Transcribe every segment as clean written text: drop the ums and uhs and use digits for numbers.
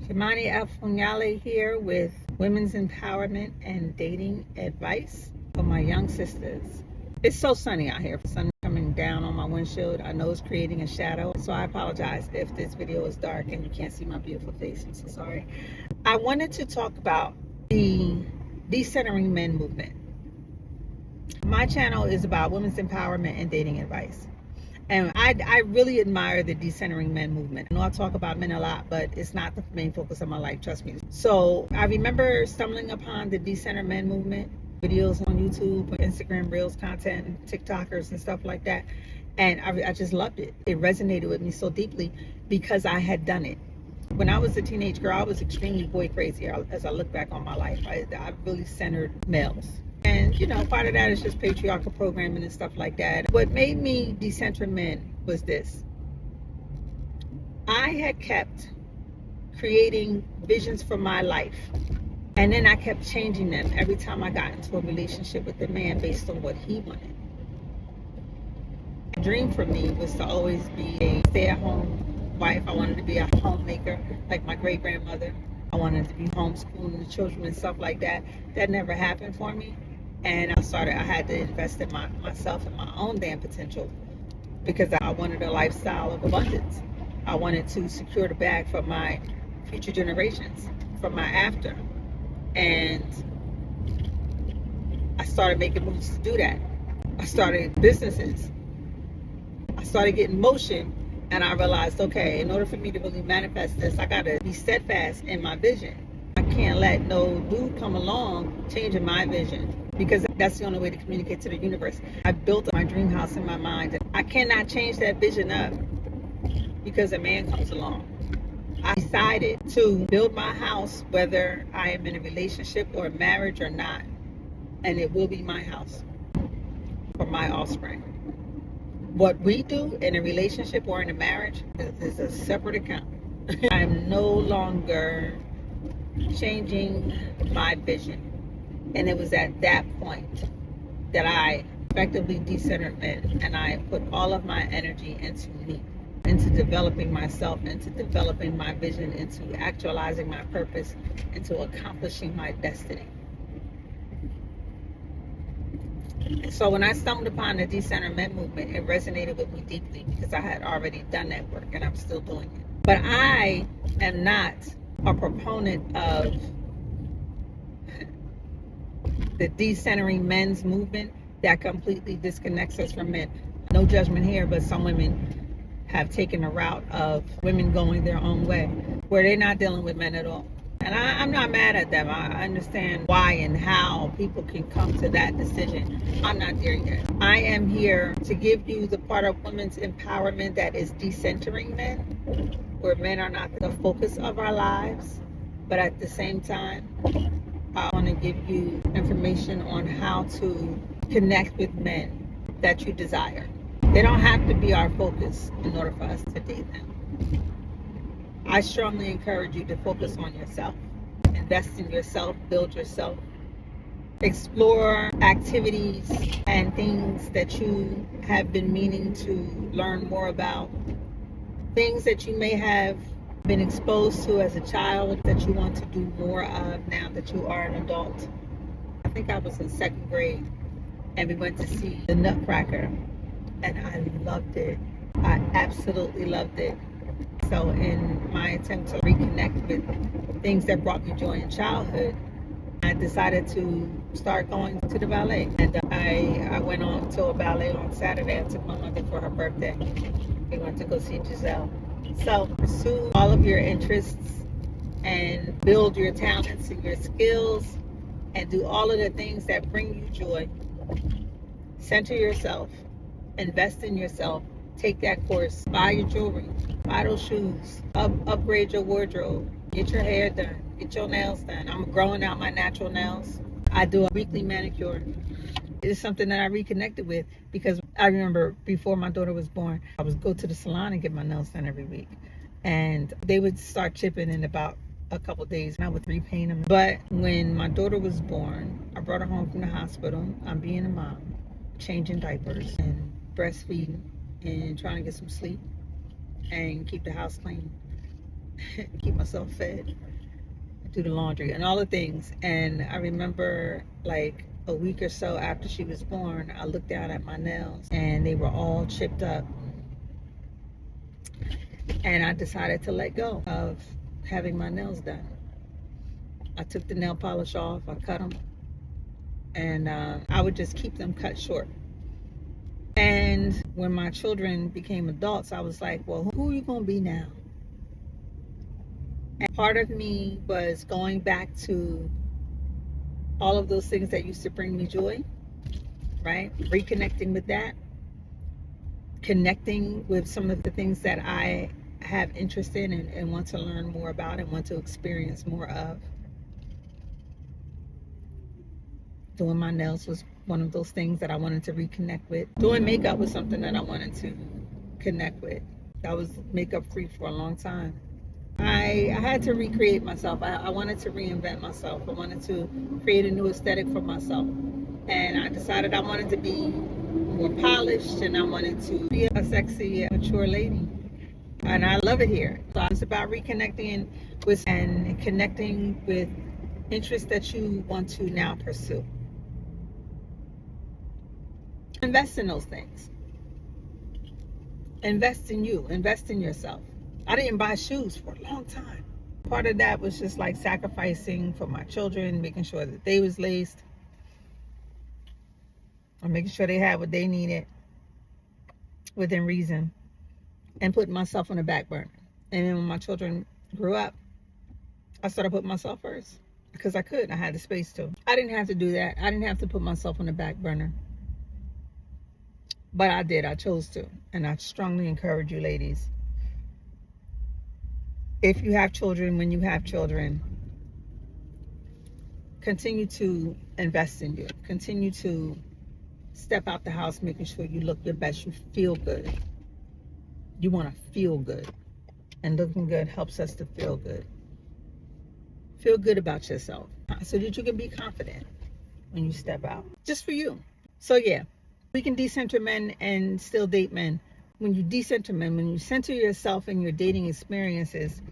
Shimani Afunyale here with women's empowerment and dating advice for my young sisters. It's so sunny out here. Sun coming down on my windshield. I know it's creating a shadow, so I apologize if this video is dark and you can't see my beautiful face. I'm so sorry. I wanted to talk about the decentering men movement. My channel is about women's empowerment and dating advice. And I really admire the decentering men movement. I know I talk about men a lot, but it's not the main focus of my life, trust me. So I remember stumbling upon the decenter men movement, videos on YouTube, Instagram Reels content, TikTokers and stuff like that. And I just loved it. It resonated with me so deeply because I had done it. When I was a teenage girl, I was extremely boy crazy. As I look back on my life, I really centered males. And, you know, part of that is just patriarchal programming and stuff like that. What made me decenter men was this. I had kept creating visions for my life. And then I kept changing them every time I got into a relationship with a man based on what he wanted. The dream for me was to always be a stay-at-home wife. I wanted to be a homemaker like my great-grandmother. I wanted to be homeschooling the children and stuff like that. That never happened for me. And I had to invest in myself and my own damn potential because I wanted a lifestyle of abundance. I wanted to secure the bag for my future generations, for my after. And I started making moves to do that. I started businesses. I started getting motion. And I realized, okay, in order for me to really manifest this, I got to be steadfast in my vision. I can't let no dude come along changing my vision because that's the only way to communicate to the universe. I built my dream house in my mind. I cannot change that vision up because a man comes along. I decided to build my house whether I am in a relationship or a marriage or not. And it will be my house for my offspring. What we do in a relationship or in a marriage is a separate account. I'm no longer changing my vision. And it was at that point that I effectively decentered men and I put all of my energy into me, into developing myself, into developing my vision, into actualizing my purpose, into accomplishing my destiny. So when I stumbled upon the decenter men movement, it resonated with me deeply because I had already done that work and I'm still doing it. But I am not a proponent of the decentering men's movement that completely disconnects us from men. No judgment here, but some women have taken a route of women going their own way where they're not dealing with men at all. And I'm not mad at them. I understand why and how people can come to that decision. I'm not there yet. I am here to give you the part of women's empowerment that is decentering men, where men are not the focus of our lives, but at the same time, I want to give you information on how to connect with men that you desire. They don't have to be our focus in order for us to date them. I strongly encourage you to focus on yourself, invest in yourself, build yourself, explore activities and things that you have been meaning to learn more about, things that you may have been exposed to as a child that you want to do more of now that you are an adult. I think I was in second grade and we went to see the Nutcracker and I loved it. I absolutely loved it. So in my attempt to reconnect with things that brought me joy in childhood, I decided to start going to the ballet. And I went on to a ballet on Saturday. I took my mother for her birthday. We went to go see Giselle. So pursue all of your interests and build your talents and your skills and do all of the things that bring you joy. Center yourself, invest in yourself, take that course, buy your jewelry, buy those shoes, upgrade your wardrobe, get your hair done, get your nails done. I'm growing out my natural nails. I do a weekly manicure. It's something that I reconnected with because I remember before my daughter was born, I would go to the salon and get my nails done every week. And they would start chipping in about a couple days and I would repaint them. But when my daughter was born, I brought her home from the hospital. I'm being a mom, changing diapers and breastfeeding and trying to get some sleep and keep the house clean. keep myself fed, do the laundry and all the things. And I remember like a week or so after she was born, I looked down at my nails and they were all chipped up. And I decided to let go of having my nails done. I took the nail polish off, I cut them, and I would just keep them cut short. And when my children became adults, I was like, well, who are you going to be now? And part of me was going back to all of those things that used to bring me joy, right? Reconnecting with that, connecting with some of the things that I have interest in and want to learn more about and want to experience more of. Doing my nails was one of those things that I wanted to reconnect with. Doing makeup was something that I wanted to connect with. I was makeup free for a long time. I had to recreate myself. I wanted to reinvent myself. I wanted to create a new aesthetic for myself. And I decided I wanted to be more polished and I wanted to be a sexy, mature lady. And I love it here. So it's about reconnecting with and connecting with interests that you want to now pursue. Invest in those things. Invest in you. Invest in yourself. I didn't buy shoes for a long time. Part of that was just like sacrificing for my children, making sure that they was laced, or making sure they had what they needed within reason, and putting myself on the back burner. And then when my children grew up, I started putting myself first because I could. I had the space to. I didn't have to do that. I didn't have to put myself on the back burner. But I did. I chose to. And I strongly encourage you, ladies, if you have children, when you have children, continue to invest in you. Continue to step out the house making sure you look your best. You feel good. You want to feel good. And looking good helps us to feel good. Feel good about yourself so that you can be confident when you step out. Just for you. So yeah, we can decenter men and still date men. When you decenter men, when you center yourself in your dating experiences,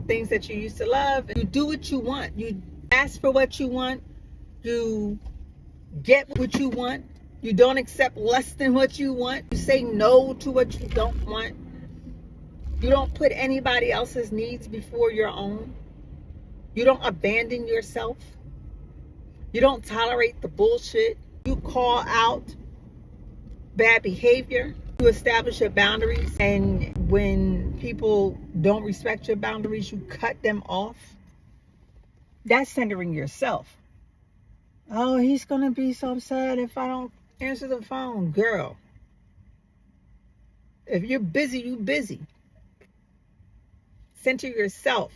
things that you used to love, you do what you want. You ask for what you want. You get what you want. You don't accept less than what you want. You say no to what you don't want. You don't put anybody else's needs before your own. You don't abandon yourself. You don't tolerate the bullshit. You call out bad behavior. You establish your boundaries. And when people don't respect your boundaries, you cut them off. That's centering yourself. Oh, he's going to be so upset if I don't answer the phone. Girl, if you're busy, you're busy. Center yourself,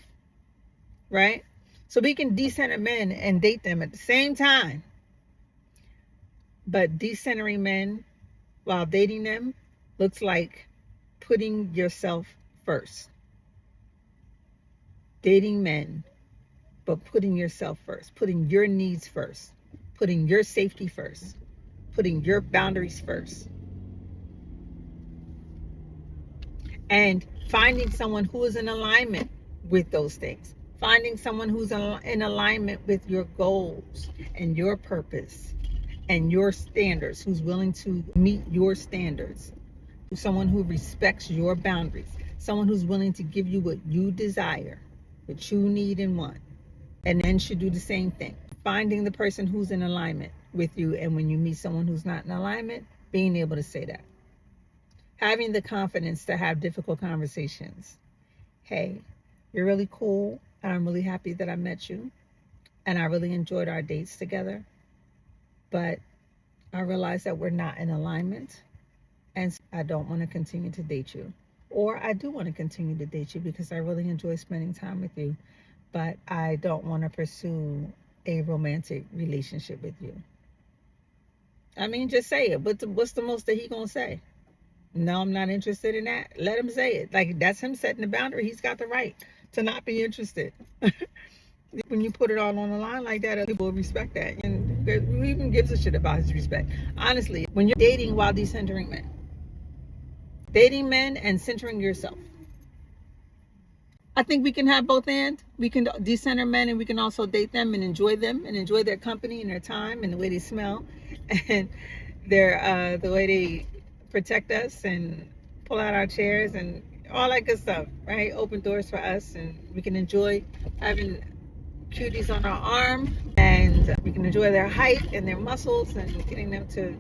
right? So we can decenter men and date them at the same time. But decentering men while dating them looks like putting yourself first. Dating men, but putting yourself first. Putting your needs first. Putting your safety first. Putting your boundaries first. And finding someone who is in alignment with those things. Finding someone who's in alignment with your goals and your purpose and your standards, who's willing to meet your standards. Someone who respects your boundaries. Someone who's willing to give you what you desire, what you need and want. And then should do the same thing. Finding the person who's in alignment with you, and when you meet someone who's not in alignment, being able to say that. Having the confidence to have difficult conversations. Hey, you're really cool, and I'm really happy that I met you, and I really enjoyed our dates together, but I realize that we're not in alignment, and I don't want to continue to date you. Or I do want to continue to date you because I really enjoy spending time with you, but I don't want to pursue a romantic relationship with you. I mean, just say it. What's the most that he gonna say? No, I'm not interested in that. Let him say it. Like, that's him setting the boundary. He's got the right to not be interested. When you put it all on the line like that, people will respect that. And who even gives a shit about his respect? Honestly, when you're dating while decentering men. Dating men and centering yourself. I think we can have both, and we can decenter men and we can also date them and enjoy their company and their time and the way they smell and their the way they protect us and pull out our chairs and all that good stuff, right? Open doors for us, and we can enjoy having cuties on our arm, and we can enjoy their height and their muscles and getting them to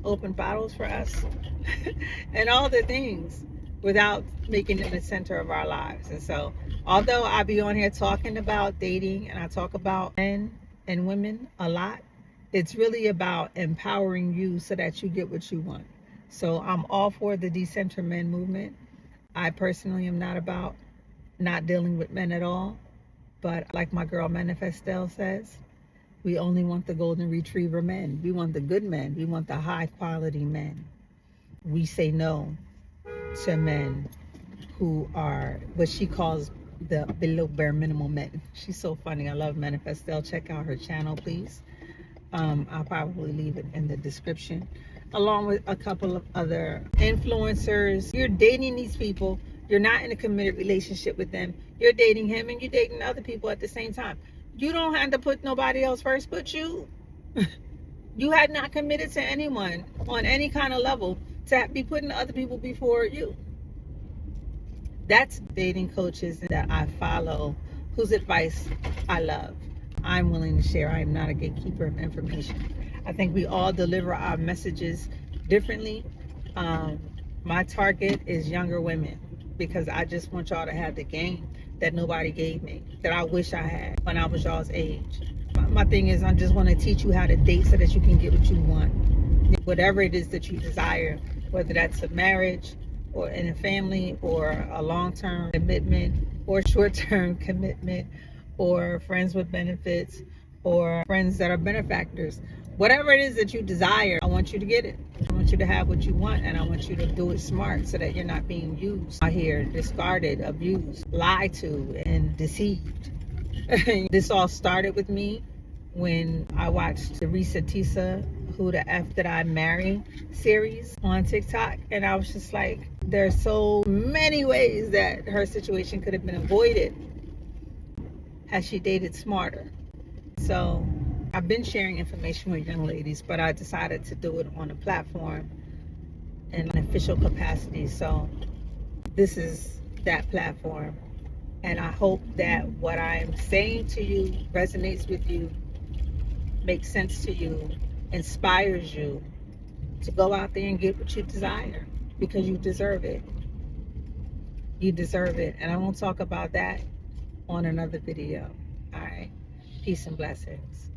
open bottles for us and all the things without making them the center of our lives. And so, although I be on here talking about dating and I talk about men and women a lot, it's really about empowering you so that you get what you want. So I'm all for the decenter men movement. I personally am not about not dealing with men at all, but like my girl Manifestel says, we only want the golden retriever men. We want the good men. We want the high quality men. We say no to men who are what she calls the below bare minimum men. She's so funny. I love Manifestel. Check out her channel, please. I'll probably leave it in the description, along with a couple of other influencers. You're dating these people. You're not in a committed relationship with them. You're dating him and you're dating other people at the same time. You don't have to put nobody else first but you. You had not committed to anyone on any kind of level to be putting other people before you. That's dating coaches that I follow, whose advice I love. I'm willing to share. I am not a gatekeeper of information. I think we all deliver our messages differently. My target is younger women because I just want y'all to have the game that nobody gave me, that I wish I had when I was y'all's age. My thing is, I just want to teach you how to date so that you can get what you want. Whatever it is that you desire, whether that's a marriage or in a family or a long-term commitment or short-term commitment or friends with benefits or friends that are benefactors. Whatever it is that you desire, I want you to get it. I want you to have what you want, and I want you to do it smart so that you're not being used out here, discarded, abused, lied to, and deceived. This all started with me when I watched the Risa Tisa Who the F Did I Marry series on TikTok, and I was just like, there's so many ways that her situation could have been avoided had she dated smarter. So I've been sharing information with young ladies, but I decided to do it on a platform in an official capacity. So this is that platform, and I hope that what I'm saying to you resonates with you, makes sense to you, inspires you to go out there and get what you desire, because you deserve it. You deserve it. And I won't talk about that on another video. All right. Peace and blessings.